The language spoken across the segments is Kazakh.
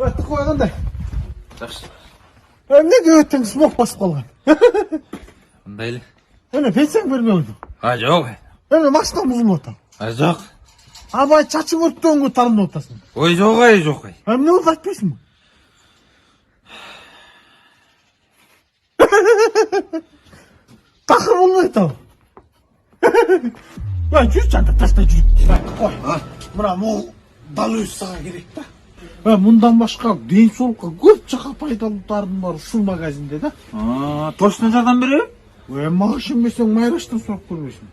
Artık koyalım. Жақсы. Ne göğütten smok basıp kalgan. Қандай эле? Öyle pensiyon vermiyordum. Жоқ. Öyle maçtan buzum otam. Жоқ. Abay çaçı vurttuğun bu tarımda otasın. Ой, жоқ. Hem ne oldu açmıyorsun mu? Takım olmuyor tamam. Ya yürü çanta taşta yürü. Koy. Buna bu dalı sağa gerek de. Ve bundan başka денсаулыққа көп жаққа пайдалылықтарым бар ушул магазинде да. Точно жардам берем? Мага ишенбесең майраштан сурап көрмөсүң.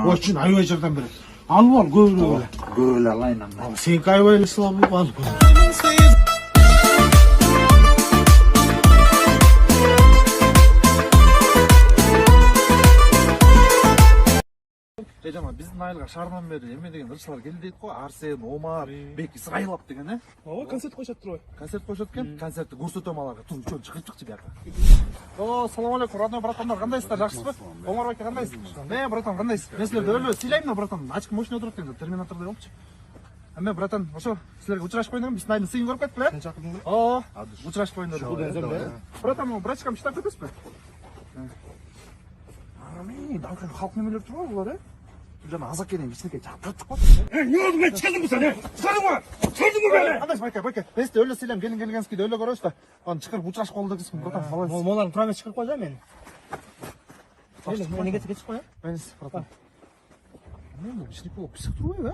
Очень аябай жардам берет. Алып ал көбүрөөк эле. Көп эле алайын анда. Сеники аябай эле слабый алып. Жама биздин айылга шаардан бери эме деген ырчылар келди дейт го. Арсен, Омар, Бек Исрайылов деген э. Ооба, концерт коюшат турбайбы? Концерт коюшат экен. Концертти көрсөтөм аларга. Тур үчөө чыгып чыкчы бияка. Салам алейкум, родной братандар, кандайсыздар? Жакшысызбы? Омар байке кандайсыз? Братан, кандайсыз? Мен силерди өлө сыйлайм, братан. Ачкы мощный отуруп кеткен, терминатордой болчу. Эме братан, ошо силерге учурашып коюйын, биздин айылдын сыйын көрүп кетпи? Сен чакырдың ба? Учурашып коюйын. Братан, брачкам чытап кетесизби? Далкан халк немелер турбайбы булар, э? Жана азак кенен кичинекей чаптырып коет. Не oldu ben çıkardım bu sene? Çıkardım mı? Çıkardım mı beni? Кандайсыз, байке? Мен сизди өлө сыйлайм, келгенсизди өлө көрөбүз да. Аны чыкырып учурашып калды дегенсиң, братан. Молодец. Моланы тура çıkıp koyacağım ben. Meni geçip koyayım. Менис, братан. Мен кичинекей болуп писик турбайбы, э?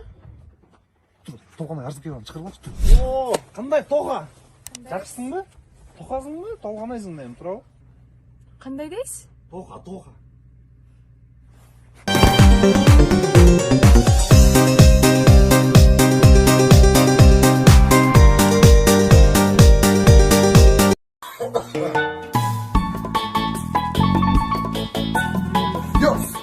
Тур, толгонай арзып келип чыкырып алчы, тур. Oo, kандай toğa? Жақсысың ба? Тоқасың ба? Толғанайсың дейм, турабы? Қандай дейсіз? Тоға.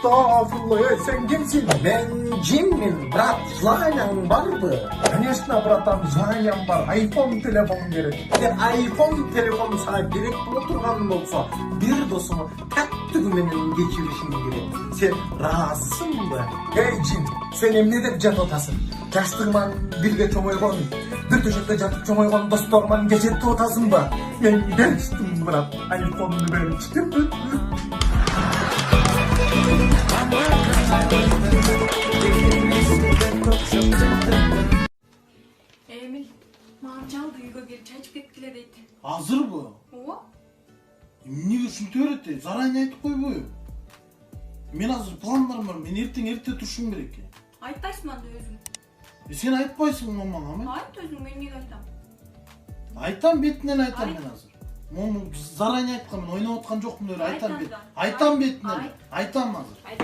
Estağfurullah, sen kimsin? Ben Jim'im, brat. Zlanyan var mı? Конечно, bratан, Zlanyan var. iPhone telefon gerek. Eğer iPhone telefon sana gerek oturgan olsa, bir dosumu taktüğümünün geçirişin gerek. Sen razısın mı? Hey Jim, sen emne dep jat otasın? Жаштыгыман бирге чоңойгон, бир төшөккө жатып чоңойгон досторуман кечетип отасың ба? Мен бериштим, брат. iPhone'ну бериштим. Emil, mağam çaldı, үйгө келип чай ичип кеткиле дейт. Азыр бу? Ооба. Эмнеге ушинтип берет? Заранее айтып койбойбу? Мен азыр пландарым бар. Мен эрте турушум керек. Айтпайсың анда өзүң. Сен айтпайсың мамаңа, мен? Айт өзүң, мен эмнеге айтам? Айтам, бетинен айтам Айт. мен азыр. Мону заранее айткан, мен ойноп аткан жокмун эле, айтам Айт бет. анда. Айтам бетинен. Айт. Айтам азыр. Айт.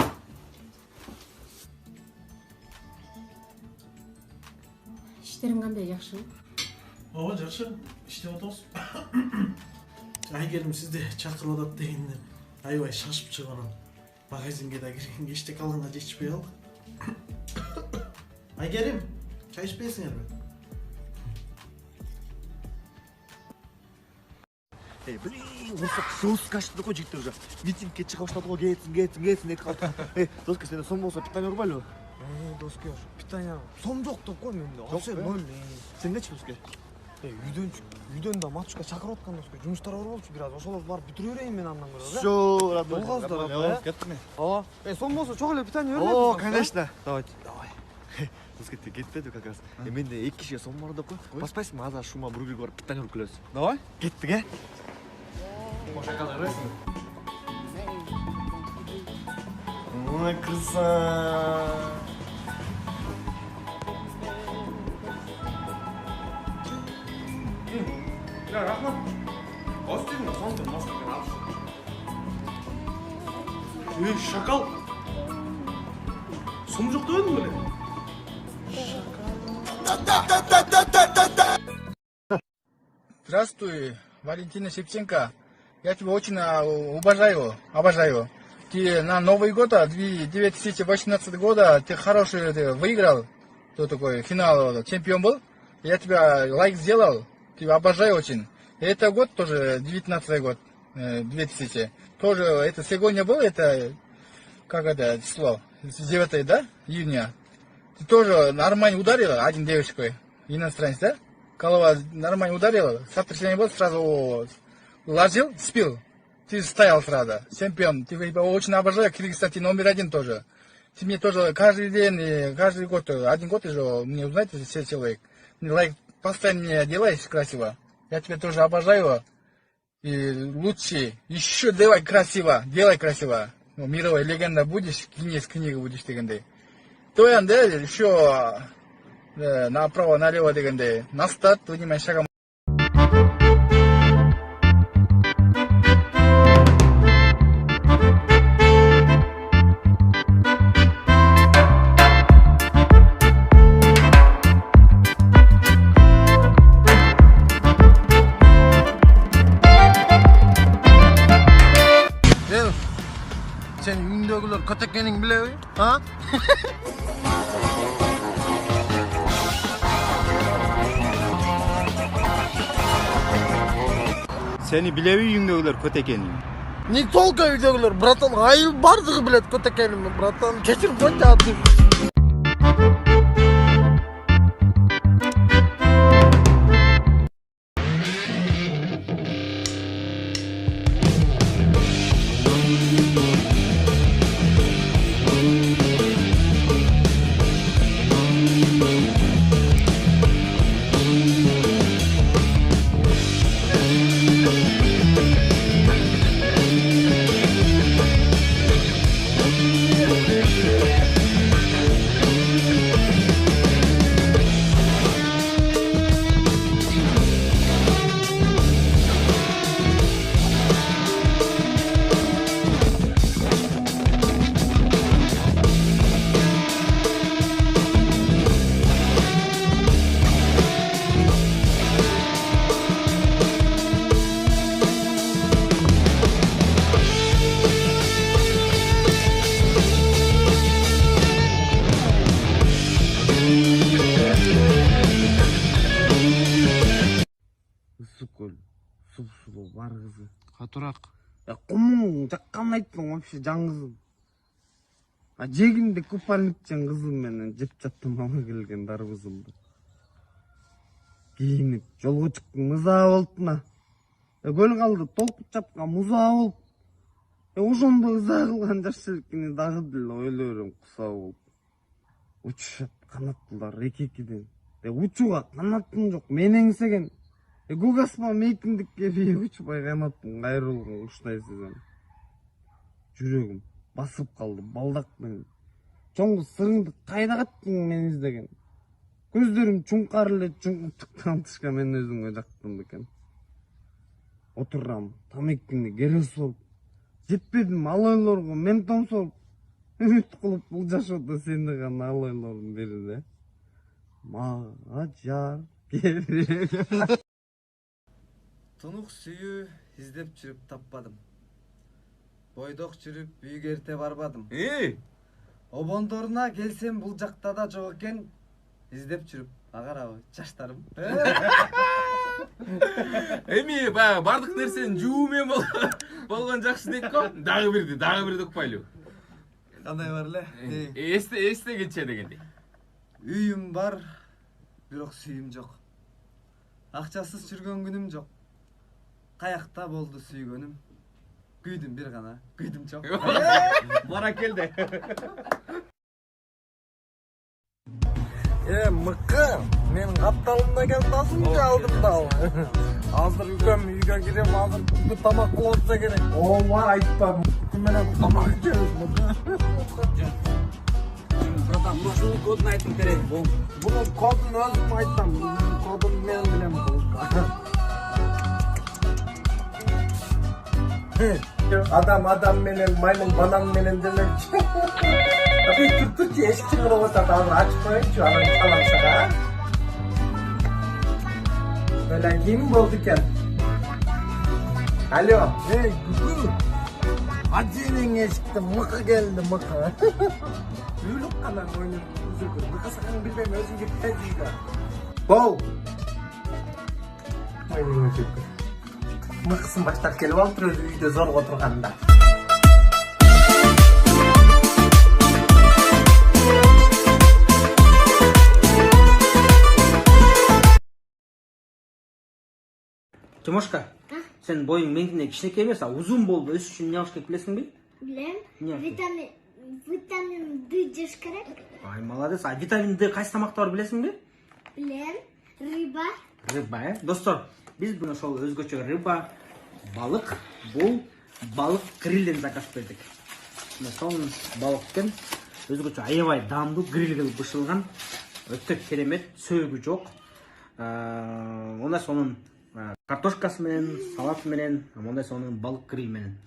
İşlerin kандай жақсы? Ооба, жакшы. Иштеп атабыз. Айгерим сизди чакырып атат дегенде аябай шашып чыгып анан магазинге да киргенге эчтеке алганга жетишпей калдык. Айгерим, чай ичпейсиңерби? Блин, урсак жестко ачты го жигиттер уже. Митингке чыга баштады го, кетсин деп калды. Доска, сенде сом болсо питание урбайлыбы? Доска, питание. Сом жок деп кой менде. Вообще ноль. Сен нечи доска? Үйдөн да матушка чакырып аткан доска. Жумуштар бар болчу бир аз. Ошолорду барып бүтүрүп берейин мен андан көрө. Всё, родной. Болгаздар, Кеттиңби? Ооба. Сом болсо чок эле питание бербейсиң? О, конечно. Давай. Доска, ты кетпеди как раз. Менде 2 кишиге сом бар деп кой. Баспайсыңбы? Азыр шума бургерге барып питание уруп келебиз. Давай. Кеттик, э? Ой, краса. Ya Rahmat. Az dedim de son dedim, nasıl dedim abi. Şakal. Sonu yok demedin mi? Здравствуй, Валентина Шевченко. Я тебя очень обожаю. Ты на Новый год, 2018 года, ты хороший выиграл. Кто такой? Финал, чемпион был. Я тебя лайк сделал. Тебя обожаю очень. Это год тоже, 19 год, 2000. Тоже, это сегодня был, это, как это число? 9, да? Июня. Ты тоже нормально ударила, один девочкой, иностранец, да? голова нормально ударила, сотрясение было, сразу ложил, спил. Ты стоял сразу, чемпион. Ты очень обожаю, Кыргызстан, ты номер 1 тоже. Ты мне тоже каждый день, и каждый год, 1 год уже, мне узнаете, все человек. Лайк постоянно мне делаешь красиво. Я тебя тоже обожаю. И лучше, еще делай красиво, делай красиво. Мировая легенда будешь, Гиннес книга будешь дегенде. То еще направо, налево дегенде. На старт, внимание, шагом. Sen uyingdagilar Kotakening bilavi? Ha? Seni bilevi uyingdagilar Kotakening. Не только uydagilar, bratан, ayıl bardығы bilет Kotakenimni, bratан. Kechirib qo'y atib. Сукөл, суп-сулуу бар кызы. Катурақ. Кумуң жаккан айттың вообще жаңызым. Жегинде купальникчен кызым менен жеп жаттым ала келген дарбызымды. Кийинип жолго чыктым, мыза болтуна. Көл калды, толкуп чапкан муза болуп. Ошондо ыза кылган жаш желкини дагы деле ойлойбурум куса болуп. Учушат канаттуулар эки-экиден. Учууга канатым жок, мен эңсеген. Көк аспан мейкиндикке бие учпай канаттын кайрылган куштай сезем. Жүрөгүм басып калды балдак менен. Чоңгу сырыңды кайда каттың мен издеген. Көздөрүм чуңкар эле чуңкуптуктан тышка мен өзүмгө жактым экен. Отурам, тамекини кере солуп. Жетпедим ал ойлорго мен томсолуп. Үмүт кылып бул жашоодо сени гана ал ойлордун бириде. Мага жар керек. Тунук сүйүү издеп жүрүп таппадым. Бойдок жүрүп үйгө эрте барбадым. Обондоруна келсем бул жакта да жок экен. Издеп жүрүп агарабы жаштарым. Эми баягы бардык нерсени жуу менен болгон жакшы дейт го. Дагы бирди укпайлы. Кандай бар эле? Эстегенче дегендей. Үйүм бар, бирок сүйүүм жок. Акчасыз жүргөн күнүм жок. Каякта болду сүйгөнүм. Күйдүм бир гана, күйдүм жок. Бара келди. Мыкы, мен капталымда келип азыр алдым да. Азыр үлкөм үйгө кирем, азыр күндү тамак кылып керек. Ооба айтпа, күн менен тамак жейбиз. Братан, ушул кодун айтып берейин. Буну кодун өзүм айтсам, кодун мен билем. Адам менен, маймыл банан менен демекчи. Түртүрчү эшик чыңгырып атат, азыр ачып коеюнчу, анан саламсага. Бela ким болду экен? Алло, Гүгү. Аженең эшикте мыкы келди, мыкы. үйлүк кана ойнуп үзүлгөн. Мыкысыгын билбейм, өзүң кеп тезига. Бол. Мыкысын баштап келип алыптыр, өзү үйдө зорго отурганда. Тимошка, сен бойың менікіне кішінекей емес, ұзын болып өсіш үшін не алыш керек білесің бе? Білем. Не? Витамин D жеш керек. Ай, молодец. А витамин D қайсы тамақта бар білесің бе? Білем. Рыба. Рыба, Достар, біз бұны шол өзгөчө рыба, балық, бұл балық грилден заказ бердік. Сол балықтың өзгөчө аябай дамдуу гриль кылып бышылган, өтө керемет, сөөгү жок. Онда сонун картошкасы менен, салат менен, мондай сонун балык гриль менен.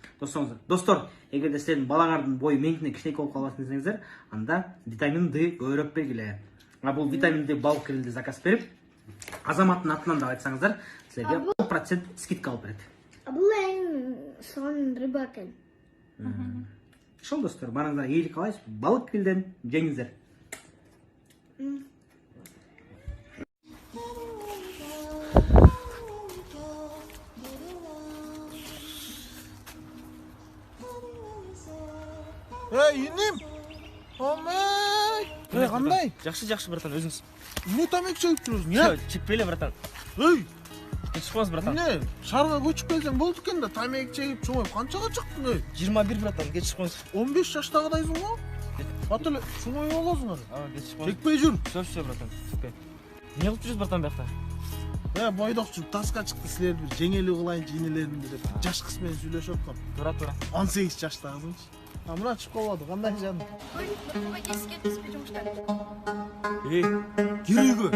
Достор, эгерде сен балаңардын бою меникине кичинекей болуп калбасын десеңиздер, анда витамин D көбүрөөк бергиле. Бул витамин D балык грилди заказ берип, Азаматтын атынан да айтсаңыздар, силерге 10% скидка алып берет. Бұл эң сонун рыба экен. Шол достор, барыңыздар ийгилик каалайбыз. Балык грилден жеңиңиздер. Инем! Омай! Кандай? Жакшы, братан, өзүңүз. Не тамек чегип жүрөсүң, я? Чекпейле, братан. Эй! Чыкпаңыз, братан. Не? Шаарга көчүп келсең болду экен да, тамек чегип чоңоюп канчага чыктың, эй? 21, братан, кеч чыкпаңыз. 15 жаштагыдайсың го? Ат эле чоңоюп аласың аны. Кеч чыкпаңыз. Чекпей жүр. Все, братан, чекпей. Не кылып жүрөсүз, братан, бияқта? Бойдок жүрүп таска чыкты, силерди бир жеңели кылайынчы инелеримди деп жаш кыз менен сүйлөшүп аткам. Тура. 18 жаштагысыңчы. Мына чыгып калбады, кандай жаным? Кир үйгө.